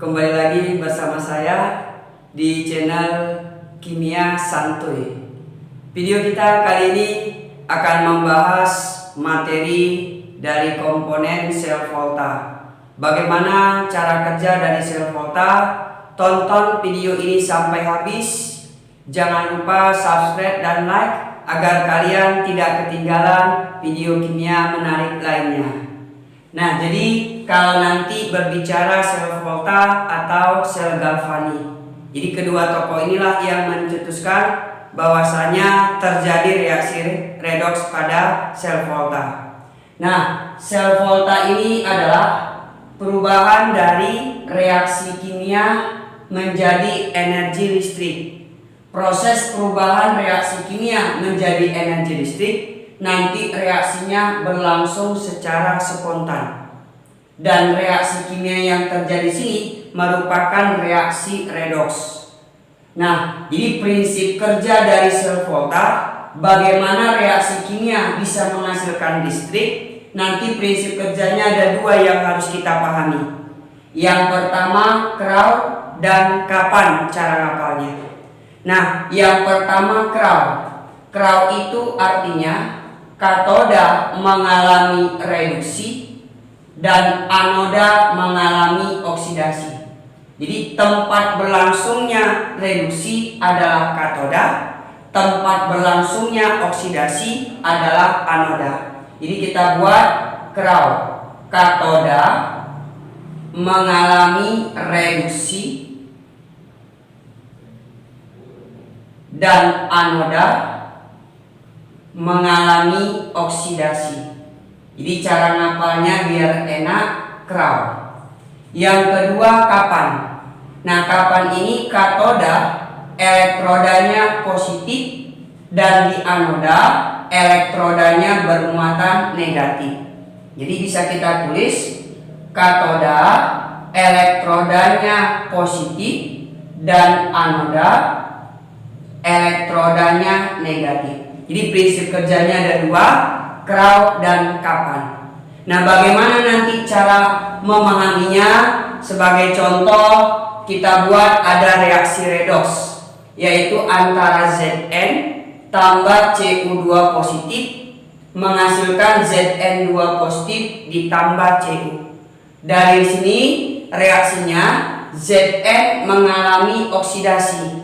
Kembali lagi bersama saya di channel Kimia Santuy. Video kita kali ini akan membahas materi dari komponen sel volta. Bagaimana cara kerja dari sel volta? Tonton video ini sampai habis. Jangan lupa subscribe dan like agar kalian tidak ketinggalan video kimia menarik lainnya. Nah, jadi kalau nanti berbicara sel volta atau sel galvani, jadi kedua tokoh inilah yang mencetuskan bahwasanya terjadi reaksi redoks pada sel volta. Nah, sel volta ini adalah perubahan dari reaksi kimia menjadi energi listrik. Proses perubahan reaksi kimia menjadi energi listrik nanti reaksinya berlangsung secara spontan. Dan reaksi kimia yang terjadi di sini merupakan reaksi redoks. Nah, jadi prinsip kerja dari sel volta, bagaimana reaksi kimia bisa menghasilkan listrik. Nanti prinsip kerjanya ada dua yang harus kita pahami. Yang pertama, Crow, dan kapan cara ngapalnya. Nah, yang pertama Crow. Crow itu artinya katoda mengalami reduksi dan anoda mengalami oksidasi. Jadi tempat berlangsungnya reduksi adalah katoda, tempat berlangsungnya oksidasi adalah anoda. Jadi kita buat Crow, katoda mengalami reduksi dan anoda mengalami oksidasi. Jadi cara ngapalnya biar enak, Crow. Yang kedua kapan. Nah, kapan ini katoda elektrodanya positif dan di anoda elektrodanya bermuatan negatif. Jadi bisa kita tulis katoda elektrodanya positif dan anoda elektrodanya negatif. Jadi prinsip kerjanya ada dua, Crow dan kapan. Nah, bagaimana nanti cara memahaminya? Sebagai contoh, kita buat ada reaksi redoks, yaitu antara Zn tambah Cu2 positif menghasilkan Zn2 positif ditambah Cu. Dari sini reaksinya Zn mengalami oksidasi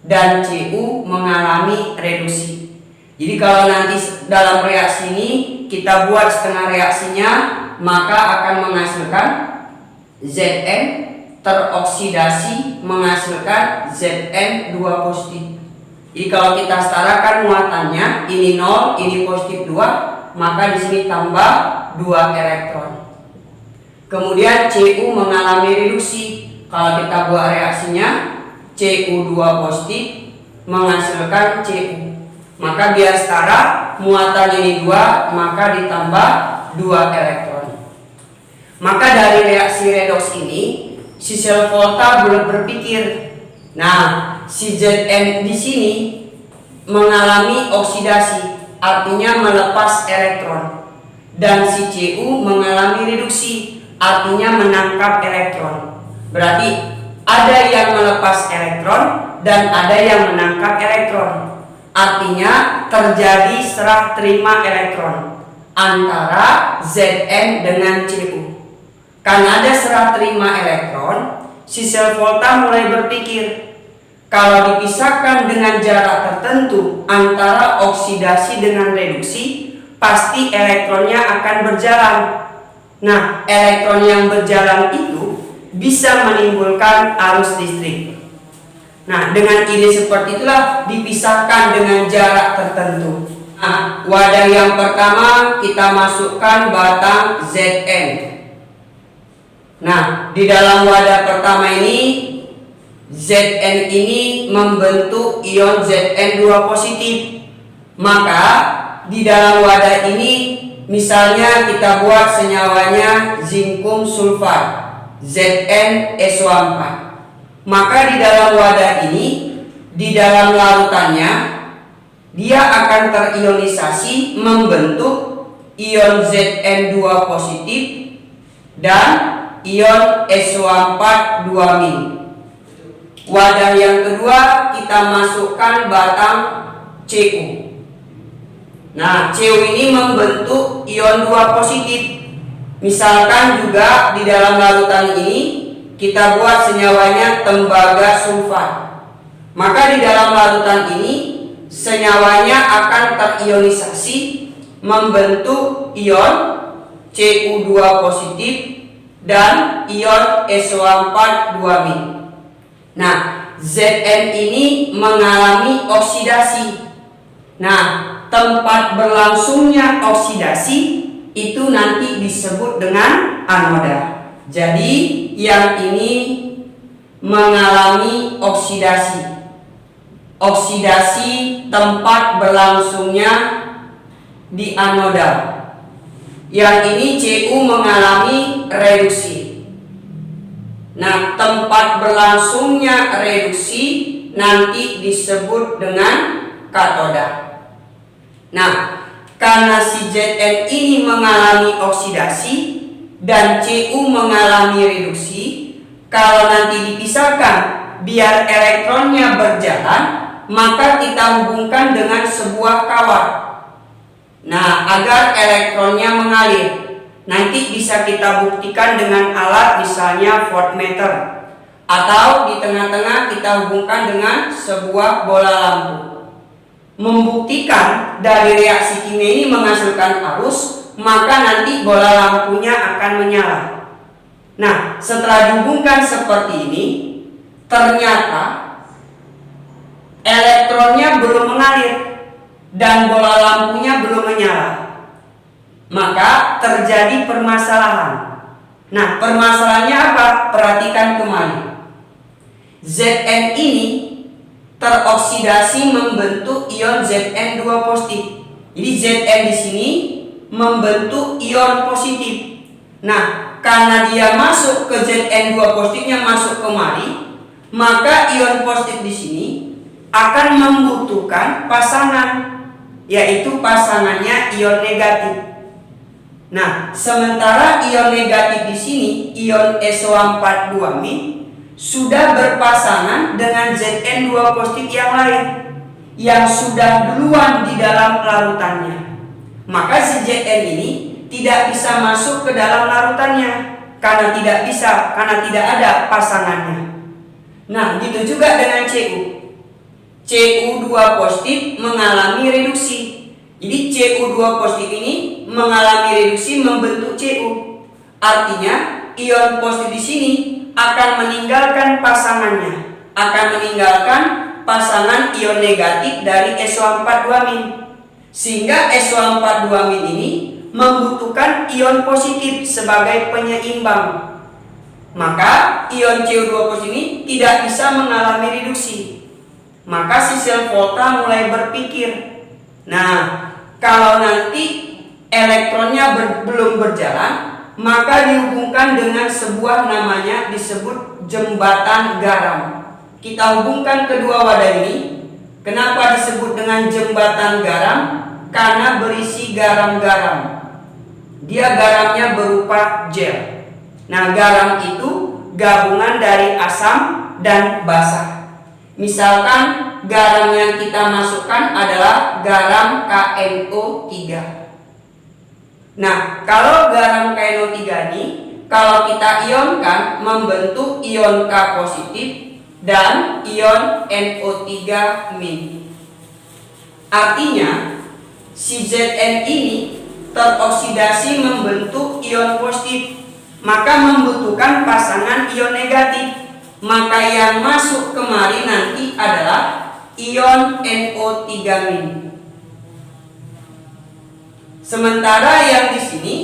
dan Cu mengalami reduksi. Jadi kalau nanti dalam reaksi ini kita buat setengah reaksinya, maka akan menghasilkan Zn teroksidasi menghasilkan Zn2 positif. Jadi kalau kita setarakan muatannya, ini 0, ini positif 2, maka di sini tambah 2 elektron. Kemudian Cu mengalami reduksi. Kalau kita buat reaksinya, Cu2 positif menghasilkan Cu. Maka biar setara, muatannya ini 2, maka ditambah 2 elektron. Maka dari reaksi redoks ini, si sel volta berpikir, nah, si Zn di sini mengalami oksidasi, artinya melepas elektron. Dan si Cu mengalami reduksi, artinya menangkap elektron. Berarti ada yang melepas elektron dan ada yang menangkap elektron. Artinya terjadi serah terima elektron antara Zn dengan Cu. Karena ada serah terima elektron, si sel volta mulai berpikir, kalau dipisahkan dengan jarak tertentu antara oksidasi dengan reduksi, pasti elektronnya akan berjalan. Nah, elektron yang berjalan itu bisa menimbulkan arus listrik. Nah, dengan ide seperti itulah dipisahkan dengan jarak tertentu. Nah, wadah yang pertama kita masukkan batang Zn. Nah, di dalam wadah pertama ini Zn ini membentuk ion Zn2 positif. Maka di dalam wadah ini misalnya kita buat senyawanya zinkum sulfat ZnSO4. Maka di dalam wadah ini, di dalam larutannya, dia akan terionisasi membentuk ion Zn2 positif dan ion SO4 2-. Wadah yang kedua kita masukkan batang Cu. Nah, Cu ini membentuk ion 2 positif. Misalkan juga di dalam larutan ini kita buat senyawanya tembaga sulfat. Maka di dalam larutan ini senyawanya akan terionisasi membentuk ion Cu2 positif dan ion SO4 2-. Nah, Zn ini mengalami oksidasi. Nah, tempat berlangsungnya oksidasi itu nanti disebut dengan anoda. Jadi yang ini mengalami oksidasi. Oksidasi tempat berlangsungnya di anoda. Yang ini Cu mengalami reduksi. Nah, tempat berlangsungnya reduksi nanti disebut dengan katoda. Nah, karena si Zn ini mengalami oksidasi dan Cu mengalami reduksi, kalau nanti dipisahkan biar elektronnya berjalan, maka kita hubungkan dengan sebuah kawat. Nah, agar elektronnya mengalir. Nanti bisa kita buktikan dengan alat misalnya voltmeter, atau di tengah-tengah kita hubungkan dengan sebuah bola lampu. Membuktikan dari reaksi kimia ini menghasilkan arus, maka nanti bola lampunya akan menyala. Nah, setelah dihubungkan seperti ini, ternyata elektronnya belum mengalir dan bola lampunya belum menyala. Maka terjadi permasalahan. Nah, permasalahannya apa? Perhatikan kembali. Zn ini teroksidasi membentuk ion Zn2 positif. Jadi Zn di sini membentuk ion positif. Nah, karena dia masuk ke Zn2 positifnya masuk kemari, maka ion positif di sini akan membutuhkan pasangan, yaitu pasangannya ion negatif. Nah, sementara ion negatif di sini, ion SO4 2-, sudah berpasangan dengan Zn2 positif yang lain yang sudah duluan di dalam larutannya. Maka si Zn ini tidak bisa masuk ke dalam larutannya karena tidak ada pasangannya. Nah, gitu juga dengan Cu. Cu2 positif mengalami reduksi. Jadi Cu2 positif ini mengalami reduksi membentuk Cu. Artinya ion positif di sini akan meninggalkan pasangannya, akan meninggalkan pasangan ion negatif dari SO4 2-. Sehingga SO4 2- ini membutuhkan ion positif sebagai penyeimbang. Maka ion Cu2 positif ini tidak bisa mengalami reduksi. Maka si sel volta mulai berpikir, nah, kalau nanti elektronnya belum berjalan, maka dihubungkan dengan sebuah namanya disebut jembatan garam. Kita hubungkan kedua wadah ini. Kenapa disebut dengan jembatan garam? Karena berisi garam-garam. Dia garamnya berupa gel. Nah, garam itu gabungan dari asam dan basah. Misalkan garam yang kita masukkan adalah garam KNO3. Nah, kalau garam KNO3 ini kalau kita ionkan membentuk ion K positif dan ion NO3-. Artinya si Zn ini teroksidasi membentuk ion positif, maka membutuhkan pasangan ion negatif. Maka yang masuk kemari nanti adalah ion NO3-. Sementara yang di sini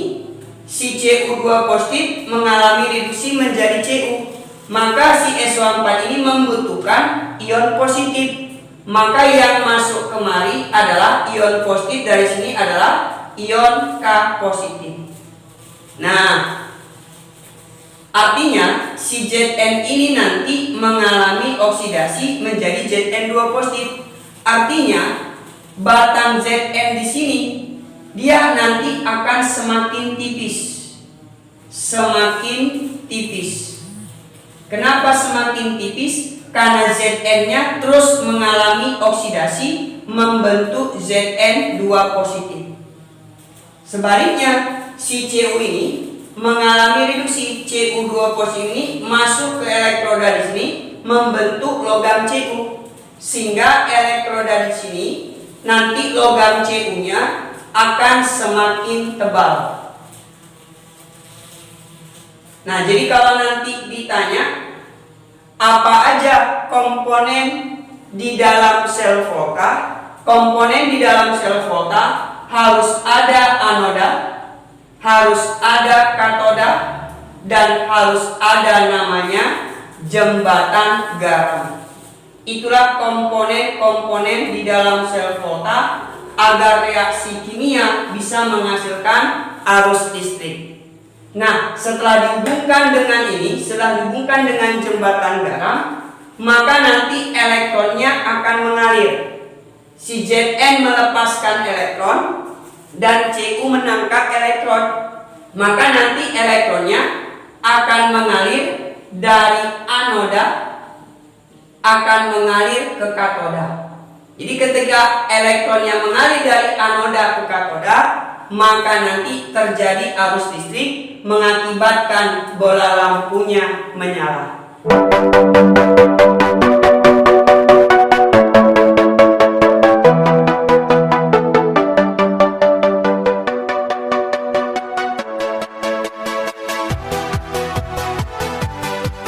si Cu2 positif mengalami reduksi menjadi Cu, maka si SO4 ini membutuhkan ion positif. Maka yang masuk kemari adalah ion positif, dari sini adalah ion K positif. Nah, artinya si Zn ini nanti mengalami oksidasi menjadi Zn2 positif. Artinya batang Zn di sini dia nanti akan semakin tipis, semakin tipis. Kenapa semakin tipis? Karena Zn-nya terus mengalami oksidasi membentuk Zn2 positif. Sebaliknya, si Cu ini mengalami reduksi, Cu2 positif ini masuk ke elektroda di sini membentuk logam Cu, sehingga elektroda di sini nanti logam Cu-nya akan semakin tebal. Nah, jadi kalau nanti ditanya apa aja komponen di dalam sel volta, komponen di dalam sel volta harus ada anoda, harus ada katoda, dan harus ada namanya jembatan garam. Itulah komponen-komponen di dalam sel volta agar reaksi kimia bisa menghasilkan arus listrik. Nah, setelah dihubungkan dengan ini, setelah dihubungkan dengan jembatan garam, maka nanti elektronnya akan mengalir. Si Zn melepaskan elektron dan Cu menangkap elektron. Maka nanti elektronnya akan mengalir dari anoda, akan mengalir ke katoda. Jadi ketika elektronnya mengalir dari anoda ke katoda, maka nanti terjadi arus listrik mengakibatkan bola lampunya menyala.